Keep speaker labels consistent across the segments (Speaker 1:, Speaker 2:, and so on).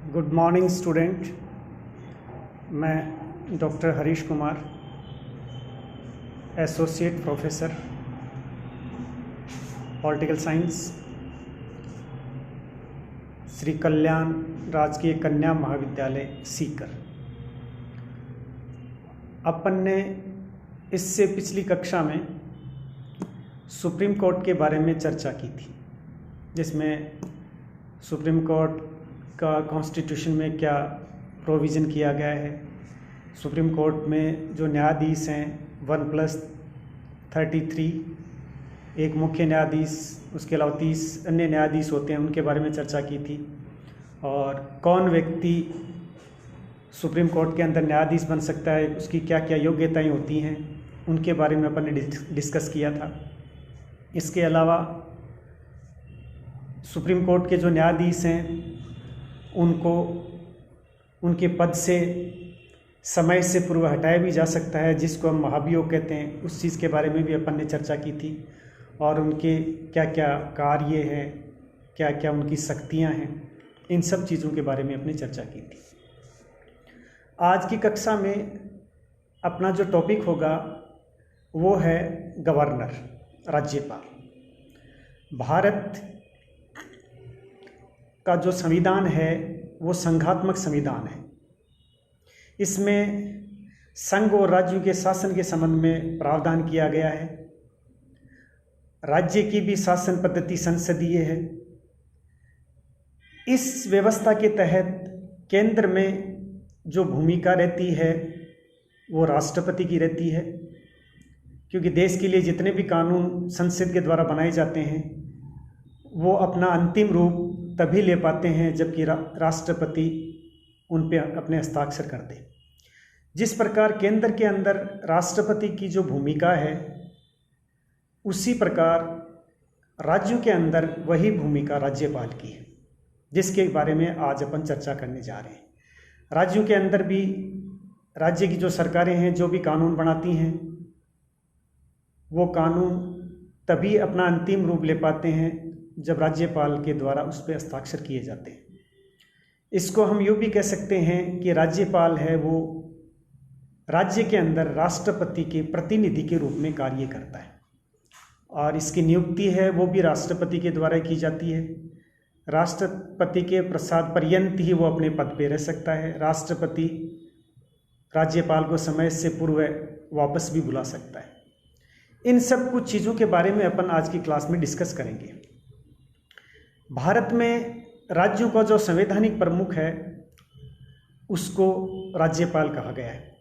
Speaker 1: Good morning student. मैं doctor Harish Kumar, associate professor political science, Shri Kalyan Rajkiya Kanya महाविद्यालय सीकर। अपन ने इससे पिछली कक्षा में सुप्रीम कोर्ट के बारे में चर्चा की थी, जिसमें सुप्रीम कोर्ट का कॉन्स्टिट्यूशन में क्या प्रोविज़न किया गया है। सुप्रीम कोर्ट में जो न्यायाधीश हैं 1+33, एक मुख्य न्यायाधीश, उसके अलावा 30 अन्य न्यायाधीश होते हैं, उनके बारे में चर्चा की थी। और कौन व्यक्ति सुप्रीम कोर्ट के अंदर न्यायाधीश बन सकता है, उसकी क्या क्या योग्यताएं होती हैं, उनके बारे में अपन ने डिस्कस किया था। इसके अलावा सुप्रीम कोर्ट के जो न्यायाधीश हैं उनको उनके पद से समय से पूर्व हटाया भी जा सकता है, जिसको हम महाभियोग कहते हैं। उस चीज़ के बारे में भी अपन ने चर्चा की थी, और उनके क्या क्या कार्य हैं, क्या क्या उनकी शक्तियां हैं, इन सब चीज़ों के बारे में अपने चर्चा की थी। आज की कक्षा में अपना जो टॉपिक होगा वो है गवर्नर, राज्यपाल। भारत का जो संविधान है वो संघात्मक संविधान है। इसमें संघ और राज्यों के शासन के संबंध में प्रावधान किया गया है। राज्य की भी शासन पद्धति संसदीय है। इस व्यवस्था के तहत केंद्र में जो भूमिका रहती है वो राष्ट्रपति की रहती है, क्योंकि देश के लिए जितने भी कानून संसद के द्वारा बनाए जाते हैं वो अपना अंतिम रूप तभी ले पाते हैं जबकि राष्ट्रपति उन पे अपने हस्ताक्षर कर दे। जिस प्रकार केंद्र के अंदर राष्ट्रपति की जो भूमिका है, उसी प्रकार राज्यों के अंदर वही भूमिका राज्यपाल की है, जिसके बारे में आज अपन चर्चा करने जा रहे हैं। राज्यों के अंदर भी राज्य की जो सरकारें हैं, जो भी कानून बनाती हैं, वो कानून तभी अपना अंतिम रूप ले पाते हैं जब राज्यपाल के द्वारा उस पर हस्ताक्षर किए जाते हैं। इसको हम यूँ भी कह सकते हैं कि राज्यपाल है वो राज्य के अंदर राष्ट्रपति के प्रतिनिधि के रूप में कार्य करता है, और इसकी नियुक्ति है वो भी राष्ट्रपति के द्वारा की जाती है। राष्ट्रपति के प्रसाद पर्यंत ही वो अपने पद पे रह सकता है। राष्ट्रपति राज्यपाल को समय से पूर्व वापस भी बुला सकता है। इन सब कुछ चीज़ों के बारे में अपन आज की क्लास में डिस्कस करेंगे। भारत में राज्यों का जो संवैधानिक प्रमुख है उसको राज्यपाल कहा गया है।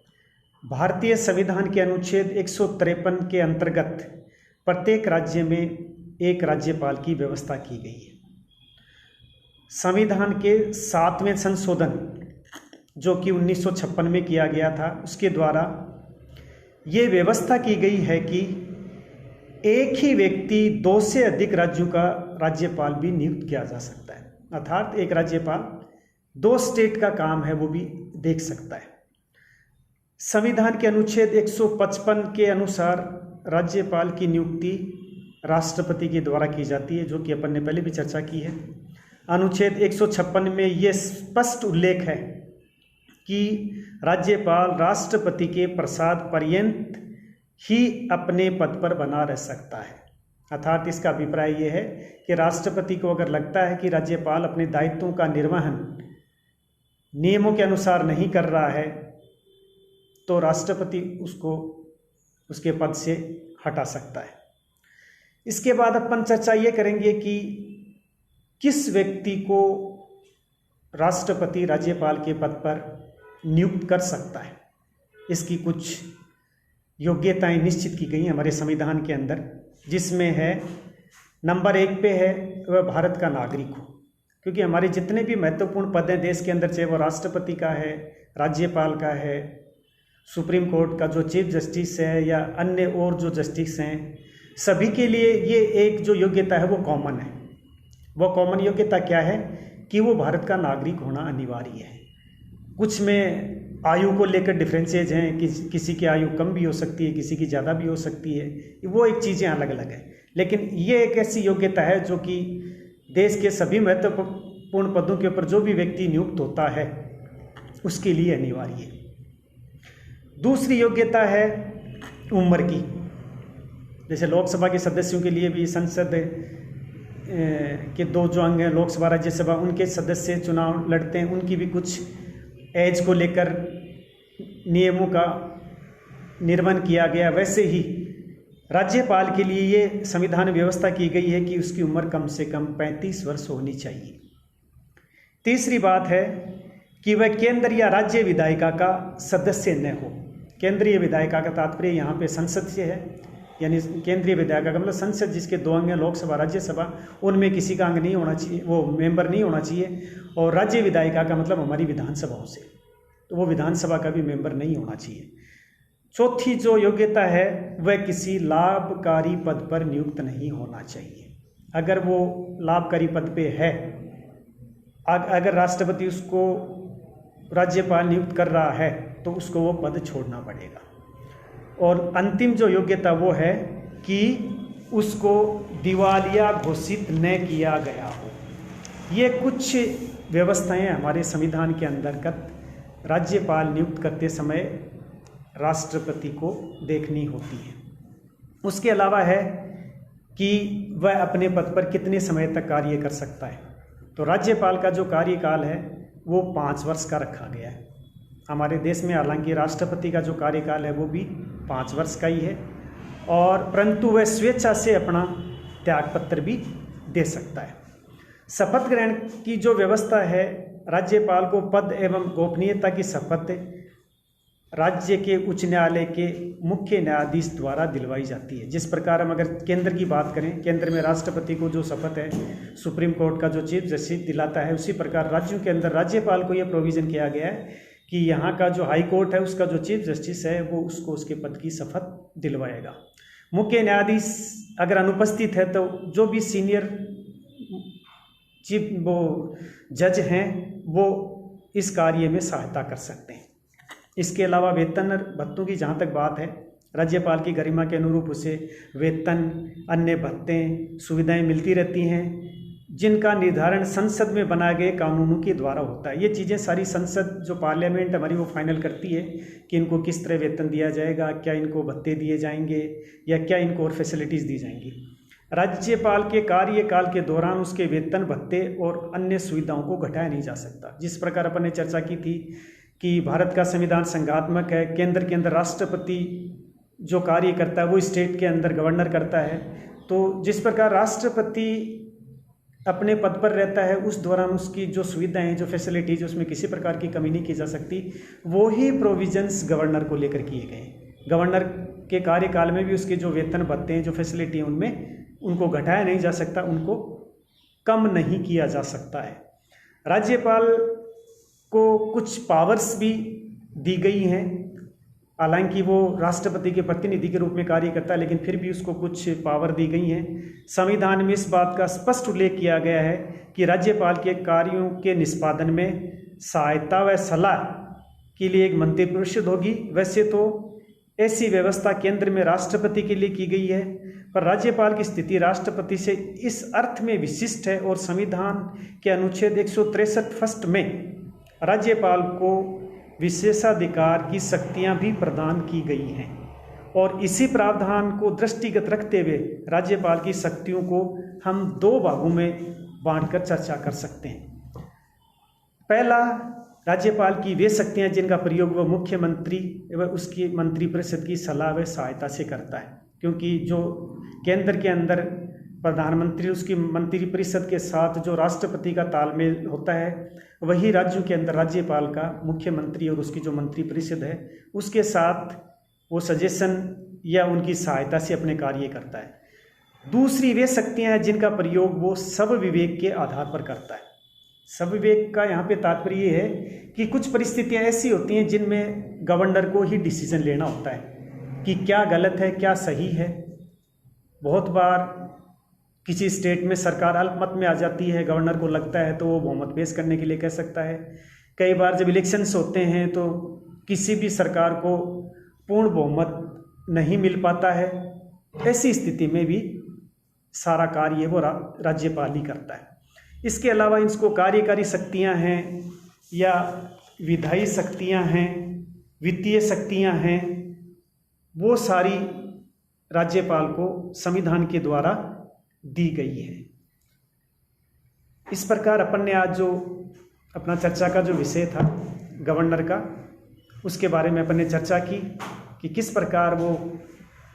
Speaker 1: भारतीय संविधान के अनुच्छेद 153 के अंतर्गत प्रत्येक राज्य में एक राज्यपाल की व्यवस्था की गई है। संविधान के 7वें संशोधन, जो कि 1956 में किया गया था, उसके द्वारा ये व्यवस्था की गई है कि एक ही व्यक्ति 2 से अधिक राज्यों का राज्यपाल भी नियुक्त किया जा सकता है। अर्थात एक राज्यपाल 2 स्टेट का काम है वो भी देख सकता है। संविधान के अनुच्छेद 155 के अनुसार राज्यपाल की नियुक्ति राष्ट्रपति के द्वारा की जाती है, जो कि अपन ने पहले भी चर्चा की है। अनुच्छेद 156 में ये स्पष्ट उल्लेख है कि राज्यपाल राष्ट्रपति के प्रसाद पर्यंत ही अपने पद पर बना रह सकता है। अर्थात इसका अभिप्राय यह है कि राष्ट्रपति को अगर लगता है कि राज्यपाल अपने दायित्वों का निर्वहन नियमों के अनुसार नहीं कर रहा है, तो राष्ट्रपति उसको उसके पद से हटा सकता है। इसके बाद अपन चर्चा ये करेंगे कि किस व्यक्ति को राष्ट्रपति राज्यपाल के पद पर नियुक्त कर सकता है। इसकी कुछ योग्यताएं निश्चित की गई हमारे संविधान के अंदर, जिसमें है नंबर 1 पे है वह भारत का नागरिक हो, क्योंकि हमारे जितने भी महत्वपूर्ण पद हैं देश के अंदर, चाहे वो राष्ट्रपति का है, राज्यपाल का है, सुप्रीम कोर्ट का जो चीफ जस्टिस है या अन्य और जो जस्टिस हैं, सभी के लिए ये एक जो योग्यता है वो कॉमन है। वो कॉमन योग्यता क्या है कि वो भारत का नागरिक होना अनिवार्य है। कुछ में आयु को लेकर डिफरेंसेज हैं, किसी की आयु कम भी हो सकती है, किसी की ज़्यादा भी हो सकती है, वो एक चीज़ें अलग अलग हैं। लेकिन ये एक ऐसी योग्यता है जो कि देश के सभी महत्वपूर्ण महत्वपूर्ण पदों के ऊपर जो भी व्यक्ति नियुक्त होता है उसके लिए अनिवार्य है। दूसरी योग्यता है उम्र की। जैसे लोकसभा के सदस्यों के लिए भी संसद के 2 जो अंग हैं, लोकसभा राज्यसभा, उनके सदस्य चुनाव लड़ते हैं, उनकी भी कुछ एज को लेकर नियमों का निर्माण किया गया। वैसे ही राज्यपाल के लिए ये संविधान व्यवस्था की गई है कि उसकी उम्र कम से कम 35 वर्ष होनी चाहिए। तीसरी बात है कि वह केंद्र या राज्य विधायिका का सदस्य न हो। केंद्रीय विधायिका का तात्पर्य यहाँ पे संसद से है, यानी केंद्रीय विधायिका का मतलब संसद जिसके 2 अंग हैं, लोकसभा राज्यसभा, उनमें किसी का अंग नहीं होना चाहिए, वो मेंबर नहीं होना चाहिए। और राज्य विधायिका का मतलब हमारी विधानसभाओं से, तो वो विधानसभा का भी मेंबर नहीं होना चाहिए। चौथी जो योग्यता है वह किसी लाभकारी पद पर नियुक्त नहीं होना चाहिए। अगर वो लाभकारी पद पे है, अगर राष्ट्रपति उसको राज्यपाल नियुक्त कर रहा है तो उसको वो पद छोड़ना पड़ेगा। और अंतिम जो योग्यता वो है कि उसको दिवालिया घोषित न किया गया हो। ये कुछ व्यवस्थाएं हमारे संविधान के अंतर्गत राज्यपाल नियुक्त करते समय राष्ट्रपति को देखनी होती है। उसके अलावा है कि वह अपने पद पर कितने समय तक कार्य कर सकता है। तो राज्यपाल का जो कार्यकाल है वो 5 वर्ष का रखा गया है हमारे देश में। हालांकि राष्ट्रपति का जो कार्यकाल है वो भी 5 वर्ष का ही है, और परंतु वह स्वेच्छा से अपना त्यागपत्र भी दे सकता है। शपथ ग्रहण की जो व्यवस्था है, राज्यपाल को पद एवं गोपनीयता की शपथ राज्य के उच्च न्यायालय के मुख्य न्यायाधीश द्वारा दिलवाई जाती है। जिस प्रकार हम अगर केंद्र की बात करें, केंद्र में राष्ट्रपति को जो शपथ है सुप्रीम कोर्ट का जो चीफ जस्टिस दिलाता है, उसी प्रकार राज्यों के अंदर राज्यपाल को यह प्रोविज़न किया गया है कि यहाँ का जो हाई कोर्ट है उसका जो चीफ जस्टिस है वो उसको उसके पद की शपथ दिलवाएगा। मुख्य न्यायाधीश अगर अनुपस्थित है तो जो भी सीनियर चीफ वो जज हैं वो इस कार्य में सहायता कर सकते हैं। इसके अलावा वेतन और भत्तों की जहाँ तक बात है, राज्यपाल की गरिमा के अनुरूप उसे वेतन, अन्य भत्ते, सुविधाएं मिलती रहती हैं, जिनका निर्धारण संसद में बनाए गए कानूनों के द्वारा होता है। ये चीज़ें सारी संसद जो पार्लियामेंट हमारी वो फाइनल करती है कि इनको किस तरह वेतन दिया जाएगा, क्या इनको भत्ते दिए जाएंगे या क्या इनको और फैसिलिटीज़ दी जाएंगी। राज्यपाल के कार्यकाल के दौरान उसके वेतन, भत्ते और अन्य सुविधाओं को घटाया नहीं जा सकता। जिस प्रकार अपन ने चर्चा की थी कि भारत का संविधान संघात्मक है, केंद्र के अंदर राष्ट्रपति जो कार्य करता है वो स्टेट के अंदर गवर्नर करता है। तो जिस प्रकार राष्ट्रपति अपने पद पर रहता है उस दौरान उसकी जो सुविधाएं, जो फैसिलिटीज, उसमें किसी प्रकार की कमी नहीं की जा सकती। वो ही प्रोविजंस गवर्नर को लेकर किए गए। गवर्नर के कार्यकाल में भी उसके जो वेतन, भत्ते हैं, जो फैसिलिटी हैं, उनमें उनको घटाया नहीं जा सकता, उनको कम नहीं किया जा सकता है। राज्यपाल को कुछ पावर्स भी दी गई हैं। हालांकि वो राष्ट्रपति के प्रतिनिधि के रूप में कार्य करता है, लेकिन फिर भी उसको कुछ पावर दी गई हैं। संविधान में इस बात का स्पष्ट उल्लेख किया गया है कि राज्यपाल के कार्यों के निष्पादन में सहायता व सलाह के लिए एक मंत्रिपरिषद होगी। वैसे तो ऐसी व्यवस्था केंद्र में राष्ट्रपति के लिए की गई है, पर राज्यपाल की स्थिति राष्ट्रपति से इस अर्थ में विशिष्ट है और संविधान के अनुच्छेद 163 फर्स्ट में राज्यपाल को विशेषाधिकार की शक्तियां भी प्रदान की गई हैं। और इसी प्रावधान को दृष्टिगत रखते हुए राज्यपाल की शक्तियों को हम 2 भागों में बांटकर चर्चा कर सकते हैं। पहला, राज्यपाल की वे शक्तियां जिनका प्रयोग वह मुख्यमंत्री एवं उसकी मंत्रिपरिषद की सलाह व सहायता से करता है, क्योंकि जो केंद्र के अंदर प्रधानमंत्री, उसकी मंत्रिपरिषद के साथ जो राष्ट्रपति का तालमेल होता है, वही राज्यों के अंदर राज्यपाल का मुख्यमंत्री और उसकी जो मंत्रिपरिषद है उसके साथ वो सजेशन या उनकी सहायता से अपने कार्य करता है। दूसरी वे शक्तियां हैं जिनका प्रयोग वो सब विवेक के आधार पर करता है। सब विवेक का यहाँ पे तात्पर्य ये है कि कुछ परिस्थितियां ऐसी होती हैं जिनमें गवर्नर को ही डिसीजन लेना होता है कि क्या गलत है, क्या सही है। बहुत बार किसी स्टेट में सरकार अल्पमत में आ जाती है, गवर्नर को लगता है तो वो बहुमत पेश करने के लिए कह सकता है। कई बार जब इलेक्शंस होते हैं तो किसी भी सरकार को पूर्ण बहुमत नहीं मिल पाता है। ऐसी स्थिति में भी सारा कार्य वो राज्यपाल ही करता है। इसके अलावा इसको कार्यकारी शक्तियां हैं या विधायी शक्तियां हैं, वित्तीय शक्तियां हैं, वो सारी राज्यपाल को संविधान के द्वारा दी गई है। इस प्रकार अपन ने आज जो अपना चर्चा का जो विषय था गवर्नर का, उसके बारे में अपन ने चर्चा की कि किस प्रकार वो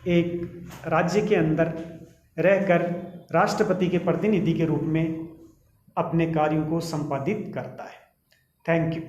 Speaker 1: एक राज्य के अंदर रहकर राष्ट्रपति के प्रतिनिधि के रूप में अपने कार्यों को संपादित करता है। Thank you.